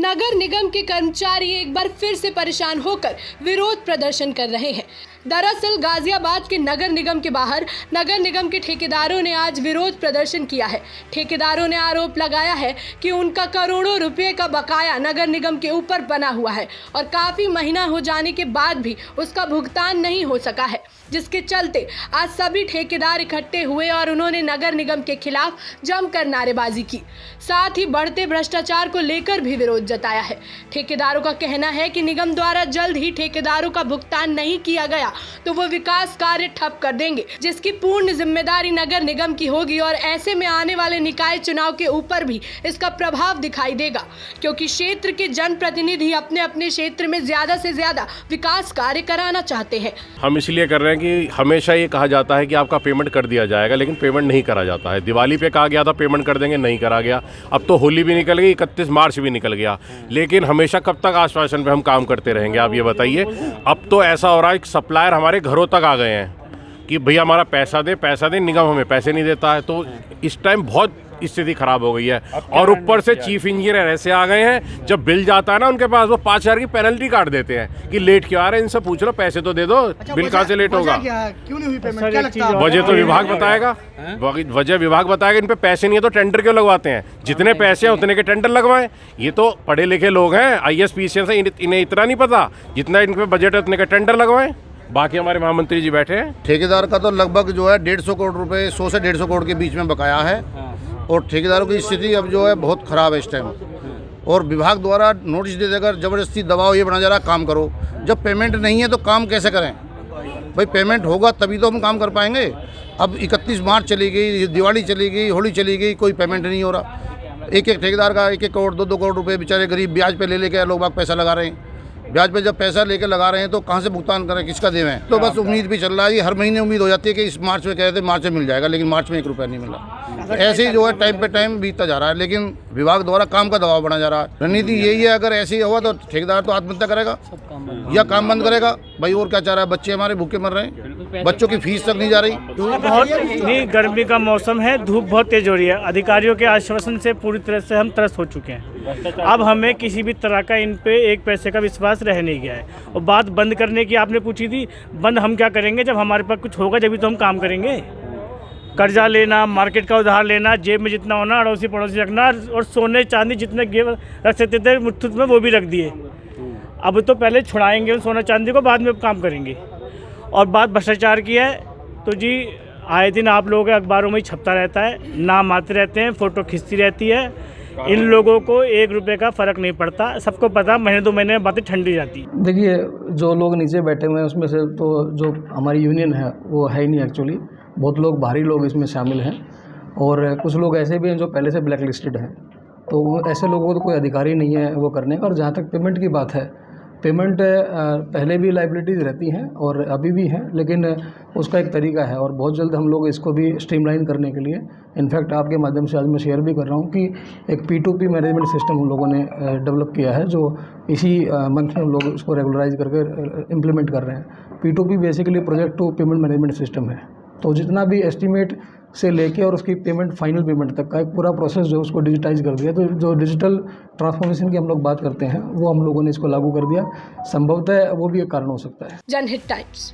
नगर निगम के कर्मचारी एक बार फिर से परेशान होकर विरोध प्रदर्शन कर रहे हैं। दरअसल गाजियाबाद के नगर निगम के बाहर नगर निगम के ठेकेदारों ने आज विरोध प्रदर्शन किया है। ठेकेदारों ने आरोप लगाया है कि उनका करोड़ों रुपए का बकाया नगर निगम के ऊपर बना हुआ है और काफी महीना हो जाने के बाद भी उसका भुगतान नहीं हो सका है, जिसके चलते आज सभी ठेकेदार इकट्ठे हुए और उन्होंने नगर निगम के खिलाफ जमकर नारेबाजी की। साथ ही बढ़ते भ्रष्टाचार को लेकर भी विरोध जताया है। ठेकेदारों का कहना है कि निगम द्वारा जल्द ही ठेकेदारों का भुगतान नहीं किया गया तो वो विकास कार्य ठप कर देंगे, जिसकी पूर्ण जिम्मेदारी नगर निगम की होगी और ऐसे में आने वाले निकाय चुनाव के ऊपर भी इसका प्रभाव दिखाई देगा, क्योंकि क्षेत्र के जनप्रतिनिधि अपने अपने क्षेत्र में ज्यादा से ज्यादा विकास कार्य कराना चाहते हैं। हम इसलिए कर रहे हैं कि हमेशा ये कहा जाता है कि आपका पेमेंट कर दिया जाएगा, लेकिन पेमेंट नहीं करा जाता है। दिवाली पे कहा गया था पेमेंट कर देंगे, नहीं करा गया। अब तो होली भी निकल गई, 31 मार्च भी निकल गया, लेकिन हमेशा कब तक आश्वासन पे हम काम करते रहेंगे, आप ये बताइए। अब तो ऐसा हो रहा है कि सप्लायर हमारे घरों तक आ गए हैं कि भैया हमारा पैसा दे, निगम हमें पैसे नहीं देता है। तो इस टाइम बहुत स्थिति खराब हो गई है और ऊपर से चीफ इंजीनियर ऐसे आ गए हैं, जब बिल जाता है ना उनके पास, वो 5,000 की पेनल्टी काट देते हैं कि लेट क्यों आ रहे हैं, इनसे पूछ लो, पैसे तो दे दो। अच्छा, बिल कहाँ से लेट होगा? क्यों नहीं हुई पेमेंट? क्या लगता है? वजह तो विभाग बताएगा, वजह विभाग बताएगा। इन पे पैसे नहीं है तो टेंडर क्यों लगवाते हैं? जितने पैसे हैं उतने के टेंडर लगवाएं। ये तो पढ़े लिखे लोग हैं, IAS PCS हैं, इन्हें इतना नहीं पता, जितना इनके बजट है उतने के टेंडर लगवाएं। बाकी हमारे महामंत्री जी बैठे हैं। ठेकेदार का तो लगभग जो है 150 करोड़ रुपए, 100 से 150 करोड़ के बीच में बकाया है और ठेकेदारों की स्थिति अब जो है बहुत ख़राब है इस टाइम। और विभाग द्वारा नोटिस दे देकर ज़बरदस्ती दबाव ये बना जा रहा, काम करो। जब पेमेंट नहीं है तो काम कैसे करें भाई? पेमेंट होगा तभी तो हम काम कर पाएंगे। अब 31 मार्च चली गई, दिवाली चली गई, होली चली गई, कोई पेमेंट नहीं हो रहा। एक एक ठेकेदार का 1-1 करोड़ 2-2 करोड़ रुपये बेचारे गरीब ब्याज पे ले लेके लोग बाग पैसा लगा रहे हैं। ब्याज पे जब पैसा लेके लगा रहे हैं तो कहाँ से भुगतान करें, किसका देवें? तो बस उम्मीद भी चल रहा है। हर महीने उम्मीद हो जाती है कि इस मार्च में कह रहे थे मार्च में मिल जाएगा, लेकिन मार्च में 1 रुपया नहीं मिला। ऐसे ही जो है टाइम पे टाइम बीतता जा रहा है, लेकिन विभाग द्वारा काम का दबाव बना जा रहा है। रणनीति यही है, अगर ऐसे ही हुआ तो ठेकेदार तो आत्महत्या करेगा या काम बंद करेगा भाई। और क्या चाह रहा है? बच्चे हमारे भूखे मर रहे हैं, बच्चों की फीस तक नहीं जा रही। बहुत नहीं, गर्मी का मौसम है, धूप बहुत तेज हो रही है। अधिकारियों के आश्वासन से पूरी तरह से हम त्रस्त हो चुके हैं। अब हमें किसी भी तरह का इन पे 1 पैसे का विश्वास रह नहीं गया है। और बात बंद करने की आपने पूछी थी, बंद हम क्या करेंगे? जब हमारे पास कुछ होगा जब भी तो हम काम करेंगे। कर्जा लेना, मार्केट का उधार लेना, जेब में जितना होना अड़ोसी पड़ोसी रखना, और सोने चांदी जितने रख सकते थे मुट्ठी में वो भी रख दिए। अब तो पहले छुड़ाएंगे सोना चांदी को, बाद में काम करेंगे। और बात भ्रष्टाचार की है तो जी आए दिन आप लोगों के अखबारों में ही छपता रहता है, नाम आते रहते हैं, फ़ोटो खिंचती रहती है। इन लोगों को 1 रुपये का फ़र्क नहीं पड़ता, सबको पता, महीने 2 महीने में बातें ठंडी जाती। देखिए, जो लोग नीचे बैठे हुए हैं उसमें से तो जो हमारी यूनियन है वो है ही नहीं एक्चुअली। बहुत लोग बाहरी लोग इसमें शामिल हैं और कुछ लोग ऐसे भी हैं जो पहले से ब्लैक लिस्टेड हैं। तो ऐसे लोगों को तो कोई अधिकार ही नहीं है वो करने का। और जहाँ तक पेमेंट की बात है, पेमेंट पहले भी लाइबिलिटीज़ रहती हैं और अभी भी हैं, लेकिन उसका एक तरीका है और बहुत जल्द हम लोग इसको भी स्ट्रीमलाइन करने के लिए, इनफैक्ट आपके माध्यम से आज मैं शेयर भी कर रहा हूँ कि एक P2P मैनेजमेंट सिस्टम हम लोगों ने डेवलप किया है, जो इसी मंथ में हम लोग इसको रेगुलराइज करके इम्प्लीमेंट कर रहे हैं। P2P basically project to payment management system है। तो जितना भी एस्टीमेट से लेके और उसकी पेमेंट, फाइनल पेमेंट तक का एक पूरा प्रोसेस जो उसको डिजिटाइज कर दिया। तो जो डिजिटल ट्रांसफॉर्मेशन की हम लोग बात करते हैं वो हम लोगों ने इसको लागू कर दिया। संभवतः वो भी एक कारण हो सकता है। जनहित टाइम्स।